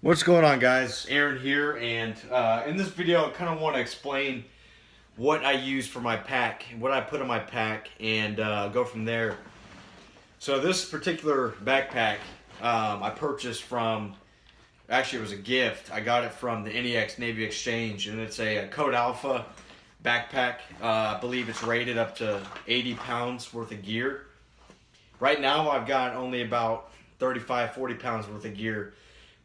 What's going on, guys? Aaron here, and in this video I kind of want to explain what I use for my pack, what I put in my pack, and go from there. So this particular backpack I purchased from, actually it was a gift. I got it from the NEX Navy Exchange, and it's a Code Alpha backpack. I believe it's rated up to 80 pounds worth of gear. Right now I've got only about 35, 40 pounds worth of gear.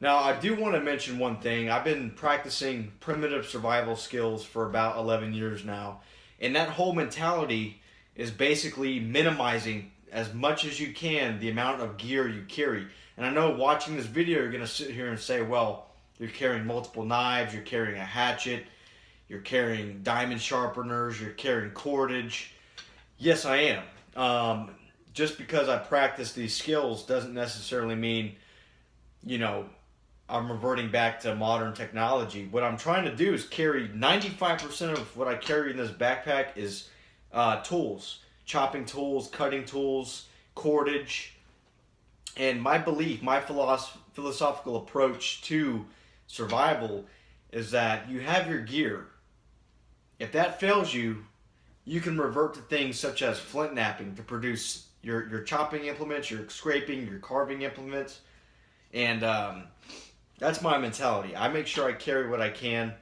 Now, I do want to mention one thing. I've been practicing primitive survival skills for about 11 years now. And that whole mentality is basically minimizing as much as you can the amount of gear you carry. And I know watching this video, you're going to sit here and say, well, you're carrying multiple knives, you're carrying a hatchet, you're carrying diamond sharpeners, you're carrying cordage. Yes, I am. Just because I practice these skills doesn't necessarily mean, you know, I'm reverting back to modern technology. What I'm trying to do is carry 95% of what I carry in this backpack is tools, chopping tools, cutting tools, cordage. And my belief, my philosophical approach to survival is that you have your gear. If that fails you, you can revert to things such as flint-knapping to produce your chopping implements, your scraping, your carving implements. And that's my mentality. I make sure I carry what I can,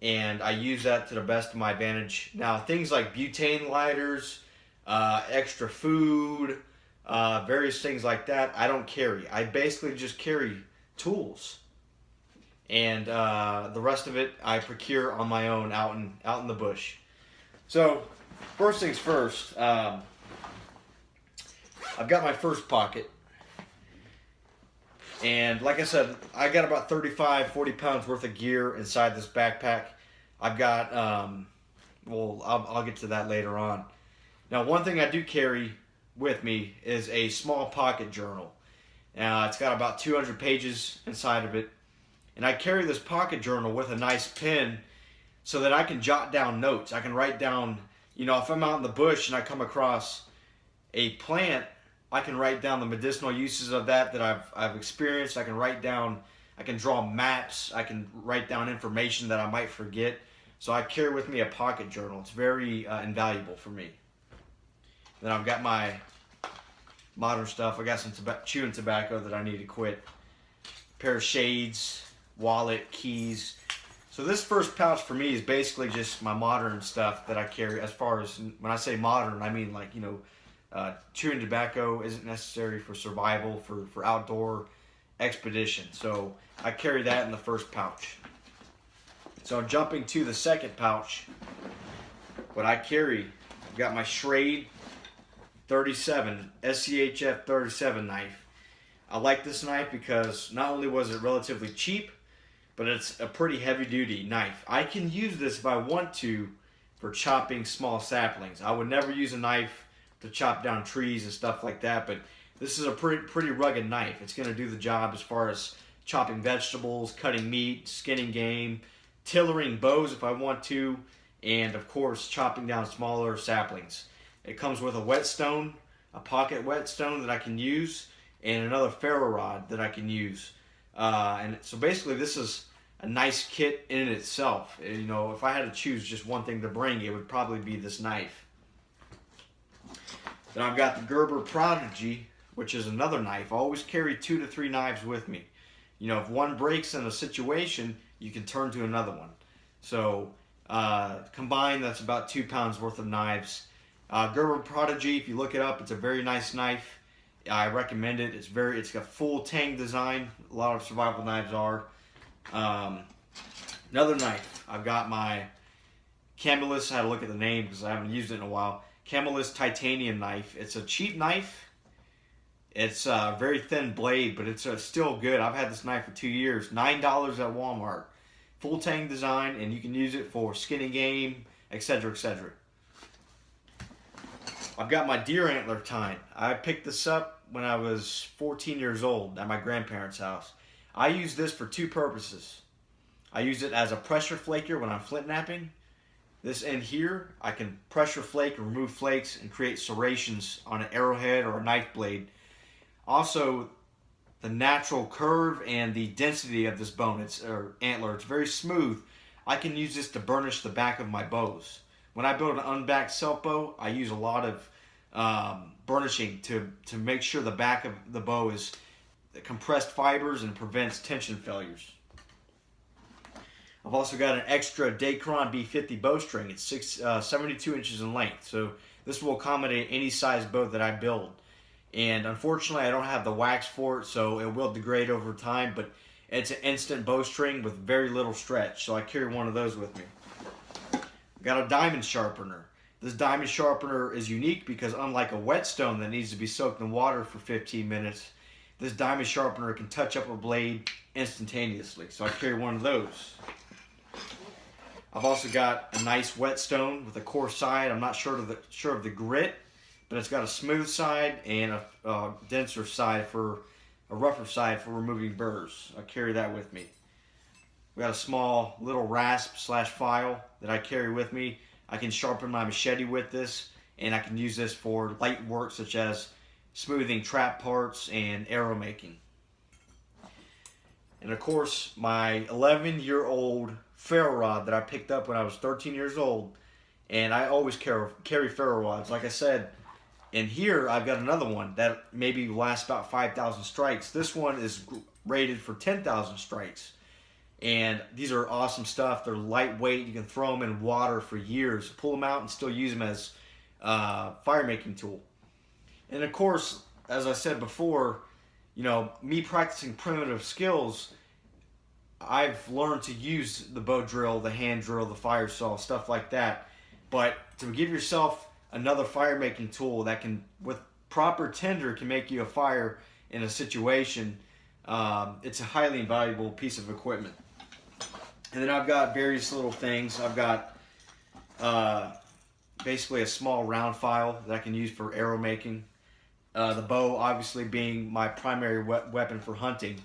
and I use that to the best of my advantage. Now, things like butane lighters, extra food, various things like that, I don't carry. I basically just carry tools, and the rest of it I procure on my own out in the bush. So, first things first, I've got my first pocket. And like I said, I got about 35, 40 pounds worth of gear inside this backpack. I've got, I'll get to that later on. Now, one thing I do carry with me is a small pocket journal. It's got about 200 pages inside of it. And I carry this pocket journal with a nice pen so that I can jot down notes. I can write down, if I'm out in the bush and I come across a plant, I can write down the medicinal uses of that I've experienced. I can draw maps. I can write down information that I might forget. So I carry with me a pocket journal. It's very invaluable for me. Then I've got my modern stuff. I got some chewing tobacco that I need to quit. A pair of shades, wallet, keys. So this first pouch for me is basically just my modern stuff that I carry. As far as, when I say modern, I mean like, chewing tobacco isn't necessary for survival, for outdoor expedition. So I carry that in the first pouch. So jumping to the second pouch, what I carry, I've got my Schrade 37, SCHF 37 knife. I like this knife because not only was it relatively cheap, but it's a pretty heavy duty knife. I can use this if I want to for chopping small saplings. I would never use a knife to chop down trees and stuff like that, but this is a pretty rugged knife. It's going to do the job as far as chopping vegetables, cutting meat, skinning game, tillering bows if I want to, and of course chopping down smaller saplings. It comes with a whetstone, a pocket whetstone that I can use, and another ferro rod that I can use. And so basically this is a nice kit in itself. If I had to choose just one thing to bring, it would probably be this knife. Then I've got the Gerber Prodigy, which is another knife. I always carry 2 to 3 knives with me. If one breaks in a situation, you can turn to another one. So combined, that's about 2 pounds worth of knives. Gerber Prodigy, if you look it up, it's a very nice knife. I recommend it. It's got full tang design. A lot of survival knives are. Another knife. I've got my Camillus. I had to look at the name because I haven't used it in a while. Camillus titanium knife. It's a cheap knife. It's a very thin blade, but it's still good. I've had this knife for 2 years. $9 at Walmart. Full tang design, and you can use it for skinning game, etc., etc. I've got my deer antler tine. I picked this up when I was 14 years old at my grandparents' house. I use this for 2 purposes. I use it as a pressure flaker when I'm flint knapping. This end here, I can pressure flake, remove flakes, and create serrations on an arrowhead or a knife blade. Also, the natural curve and the density of this bone, or antler. It's very smooth. I can use this to burnish the back of my bows. When I build an unbacked self bow, I use a lot of burnishing to make sure the back of the bow is compressed fibers and prevents tension failures. I've also got an extra Dacron B50 bowstring. It's 72 inches in length, so this will accommodate any size bow that I build. And unfortunately, I don't have the wax for it, so it will degrade over time, but it's an instant bowstring with very little stretch, so I carry one of those with me. I've got a diamond sharpener. This diamond sharpener is unique because unlike a whetstone that needs to be soaked in water for 15 minutes, this diamond sharpener can touch up a blade instantaneously, so I carry one of those. I've also got a nice whetstone with a coarse side. I'm not sure of the grit, but it's got a smooth side and a denser side a rougher side for removing burrs. I carry that with me. We got a small little rasp / file that I carry with me. I can sharpen my machete with this, and I can use this for light work such as smoothing trap parts and arrow making. And of course, my 11-year-old ferro rod that I picked up when I was 13 years old, and I always carry ferro rods. Like I said, and here I've got another one that maybe lasts about 5,000 strikes. This one is rated for 10,000 strikes. And these are awesome stuff. They're lightweight. You can throw them in water for years. Pull them out and still use them as fire making tool. And of course, as I said before, me practicing primitive skills, I've learned to use the bow drill, the hand drill, the fire saw, stuff like that. But to give yourself another fire making tool that can, with proper tender, can make you a fire in a situation, it's a highly invaluable piece of equipment. And then I've got various little things. I've got basically a small round file that I can use for arrow making. The bow obviously being my primary weapon for hunting.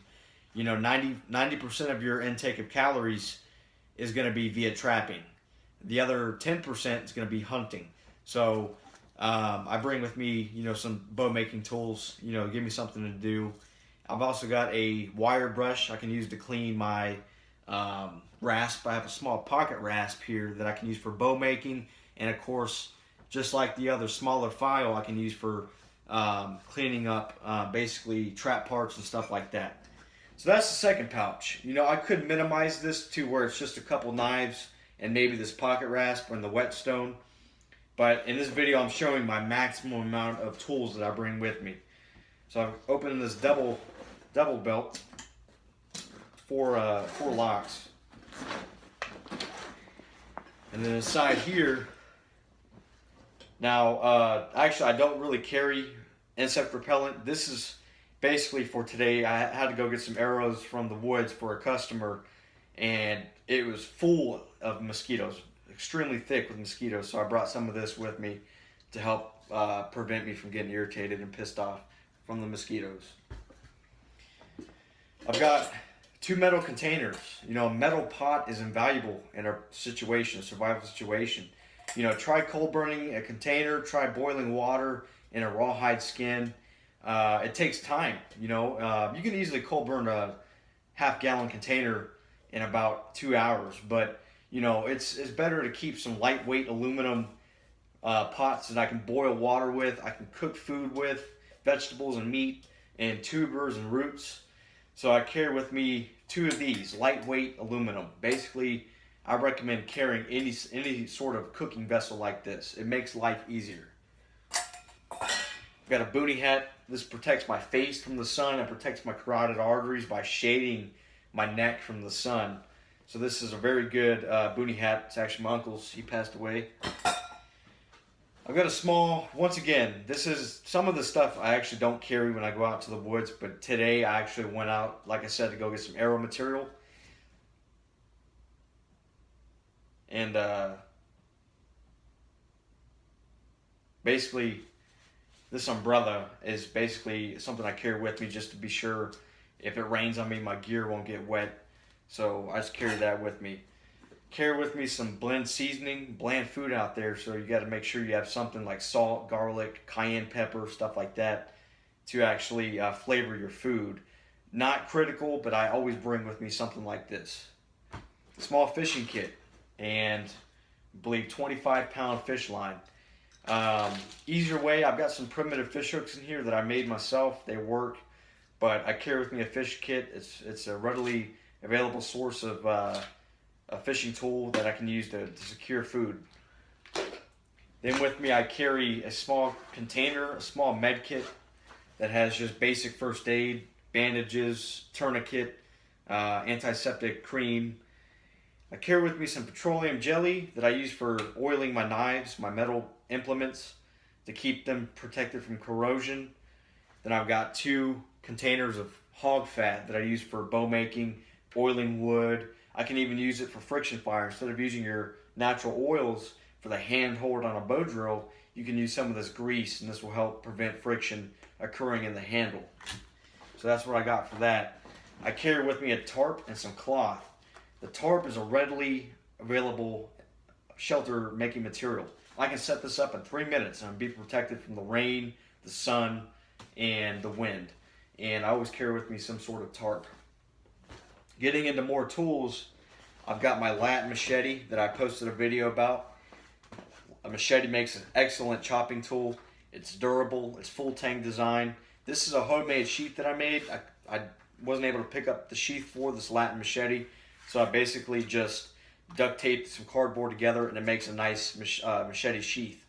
90% of your intake of calories is going to be via trapping. The other 10% is going to be hunting. So I bring with me, some bow making tools, give me something to do. I've also got a wire brush I can use to clean my rasp. I have a small pocket rasp here that I can use for bow making. And of course, just like the other smaller file, I can use for cleaning up basically trap parts and stuff like that. So that's the second pouch. I could minimize this to where it's just a couple knives and maybe this pocket rasp and the whetstone. But in this video, I'm showing my maximum amount of tools that I bring with me. So I've opened this double belt, four locks. And then inside here, now actually I don't really carry insect repellent. This is basically for today. I had to go get some arrows from the woods for a customer, and it was full of mosquitoes, extremely thick with mosquitoes. So I brought some of this with me to help prevent me from getting irritated and pissed off from the mosquitoes. I've got 2 metal containers. A metal pot is invaluable in a situation, a survival situation. Try cold burning a container, try boiling water in a rawhide skin. It takes time. You can easily cold burn a half-gallon container in about 2 hours, but it's better to keep some lightweight aluminum pots that I can boil water with, I can cook food with, vegetables and meat, and tubers and roots. So I carry with me 2 of these, lightweight aluminum. Basically, I recommend carrying any sort of cooking vessel like this. It makes life easier. I've got a boonie hat. This protects my face from the sun and protects my carotid arteries by shading my neck from the sun. So this is a very good boonie hat. It's actually my uncle's. He passed away. I've got a small, once again, this is some of the stuff I actually don't carry when I go out to the woods, but today I actually went out, like I said, to go get some arrow material. And basically, this umbrella is basically something I carry with me just to be sure if it rains on me, my gear won't get wet. So I just carry that with me. Carry with me some bland food out there, so you got to make sure you have something like salt, garlic, cayenne pepper, stuff like that to actually flavor your food. Not critical, but I always bring with me something like this. Small fishing kit and I believe 25-pound fish line. Easier way, I've got some primitive fish hooks in here that I made myself. They work, but I carry with me a fish kit. It's a readily available source of a fishing tool that I can use to secure food. Then with me I carry a small container, a small med kit that has just basic first aid, bandages, tourniquet, antiseptic cream. I carry with me some petroleum jelly that I use for oiling my knives, my metal implements, to keep them protected from corrosion. Then I've got 2 containers of hog fat that I use for bow making, oiling wood. I can even use it for friction fire. Instead of using your natural oils for the hand hold on a bow drill, you can use some of this grease, and this will help prevent friction occurring in the handle. So that's what I got for that. I carry with me a tarp and some cloth. The tarp is a readily available shelter making material. I can set this up in 3 minutes and be protected from the rain, the sun, and the wind. And I always carry with me some sort of tarp. Getting into more tools, I've got my lat machete that I posted a video about. A machete makes an excellent chopping tool. It's durable, it's full tang design. This is a homemade sheath that I made. I wasn't able to pick up the sheath for this Latin machete, so I basically just duct taped some cardboard together, and it makes a nice machete sheath.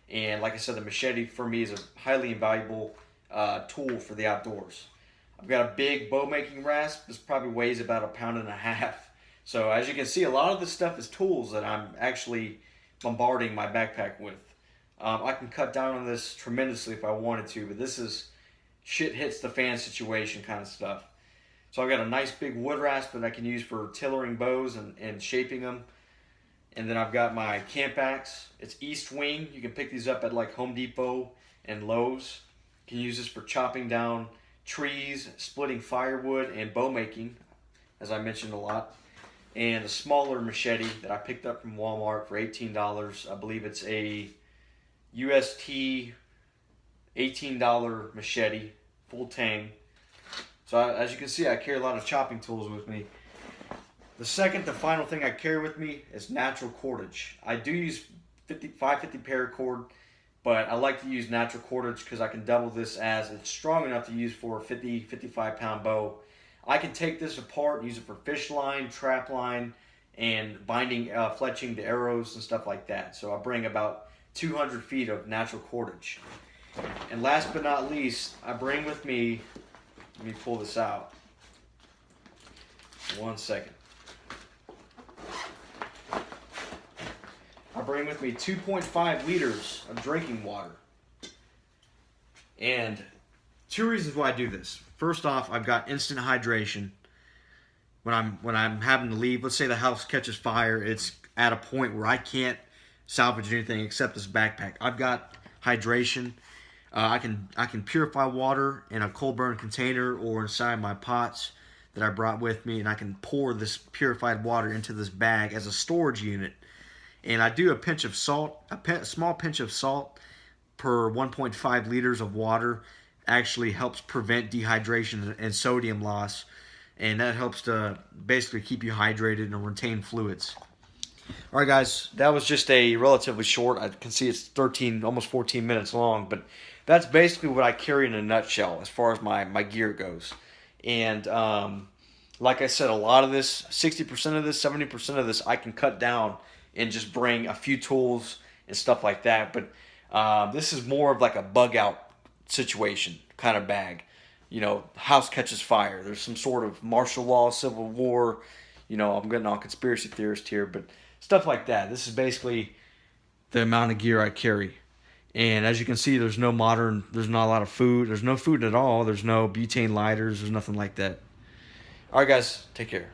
And like I said, the machete for me is a highly invaluable tool for the outdoors. I've got a big bow making rasp. This probably weighs about 1.5 pounds. So as you can see, a lot of this stuff is tools that I'm actually bombarding my backpack with. I can cut down on this tremendously if I wanted to, but this is shit hits the fan situation kind of stuff. So I've got a nice big wood rasp that I can use for tailoring bows and shaping them. And then I've got my camp axe. It's East Wing. You can pick these up at like Home Depot and Lowe's. You can use this for chopping down trees, splitting firewood, and bow making, as I mentioned a lot. And a smaller machete that I picked up from Walmart for $18. I believe it's a UST $18 machete, full tang. So as you can see, I carry a lot of chopping tools with me. The final thing I carry with me is natural cordage. I do use 550 paracord, but I like to use natural cordage because I can double this as it's strong enough to use for a 55 pound bow. I can take this apart and use it for fish line, trap line, and binding, fletching the arrows and stuff like that. So I bring about 200 feet of natural cordage. And last but not least, I bring with me, let me pull this out. 1 second. I bring with me 2.5 liters of drinking water. And 2 reasons why I do this. First off, I've got instant hydration. When I'm having to leave, let's say the house catches fire, it's at a point where I can't salvage anything except this backpack. I've got hydration. I can purify water in a cold burn container or inside my pots that I brought with me, and I can pour this purified water into this bag as a storage unit. And I do a pinch of salt, a small pinch of salt per 1.5 liters of water. Actually helps prevent dehydration and sodium loss, and that helps to basically keep you hydrated and retain fluids. All right, guys, that was just a relatively short. I can see it's 13, almost 14 minutes long, but that's basically what I carry in a nutshell as far as my gear goes. And like I said, a lot of this, 60% of this, 70% of this, I can cut down and just bring a few tools and stuff like that. But this is more of like a bug out situation kind of bag. You know, house catches fire. There's some sort of martial law, civil war. You know, I'm getting on conspiracy theorist here, but stuff like that. This is basically the amount of gear I carry. And as you can see, there's not a lot of food. There's no food at all. There's no butane lighters. There's nothing like that. All right, guys, take care.